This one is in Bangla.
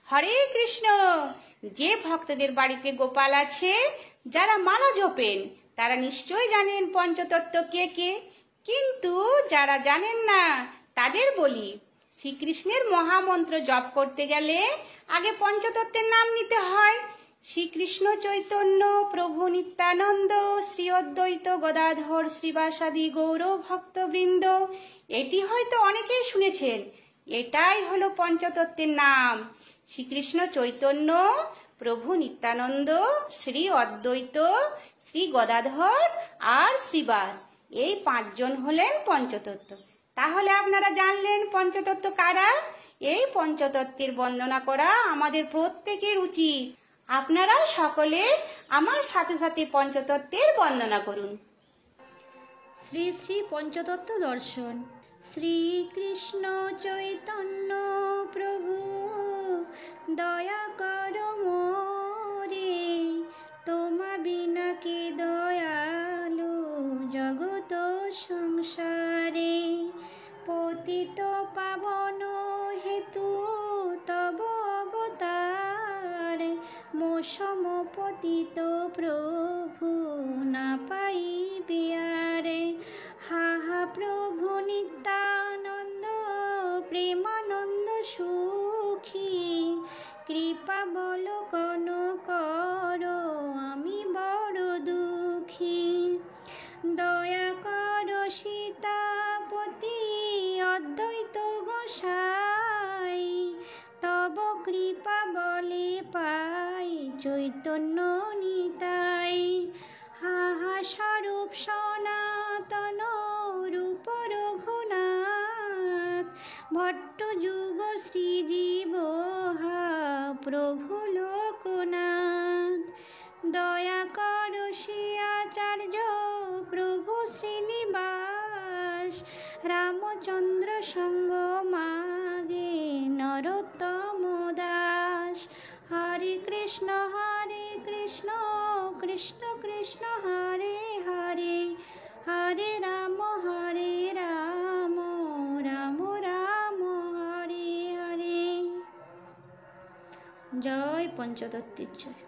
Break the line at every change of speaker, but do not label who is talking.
হরে কৃষ্ণ। যে ভক্তদের বাড়িতে গোপাল আছে, যারা মালা জপেন, তারা নিশ্চয় জানেন পঞ্চতত্ত্ব কে কে। কিন্তু যারা জানেন না তাদের বলি, শ্রীকৃষ্ণের মহামন্ত্র জপ করতে গেলে আগে পঞ্চতত্ত্বের নাম নিতে হয়। শ্রীকৃষ্ণ চৈতন্য প্রভু নিত্যানন্দ শ্রী অদ্বৈত গদাধর শ্রীবাসাদি গৌর ভক্তবৃন্দ, এটি হয়তো অনেকেই শুনেছেন। এটাই হলো পঞ্চতত্ত্বের নাম। শ্রীকৃষ্ণ চৈতন্য প্রভু নিত্যানন্দ শ্রী অদ্বৈত শ্রী গদাধর আর শ্রীবাস, এই 5 জন হলেন পঞ্চতত্ত্ব। তাহলে আপনারা জানলেন পঞ্চতত্ত্ব কারা। এই পঞ্চতত্ত্বের বন্দনা করা আমাদের প্রত্যেকের উচিত। আপনারা সকলে আমার সাথে সাথে পঞ্চতত্ত্বের বন্দনা করুন।
শ্রী শ্রী পঞ্চতত্ত্ব দর্শন। শ্রীকৃষ্ণ চৈতন্য প্রভু দয়া কর মোরে, তোমা বিনা কে দয়ালু জগত সংসারে। পতিত পাবন হেতু তব অবতার, মোসম পতিত প্রভু না পাইবে আরে। হা হা প্রভু নিত্যানন্দ প্রেমানন্দ সুখী, কৃপা বলকন কর আমি বড় দুঃখী। দয়া কর সীতাপতি অদ্বৈত গোসাই, তব কৃপা বলে পাই চৈতন্য নিতাই। হা হা স্বরূপ সনাতন রূপ রঘুনাথ, ভট্ট যুগ শ্রীজীব হা প্রভু লোকনাথ। দয়া কর শ্রী আচার্য প্রভু শ্রীনিবাস, রামচন্দ্র সঙ্গ মাগে নরোত্তম দাস। হরে কৃষ্ণ কৃষ্ণ কৃষ্ণ হরে হরে, হরে রাম রাম রাম হরে হরে। জয় পঞ্চতত্ত্বের জয়।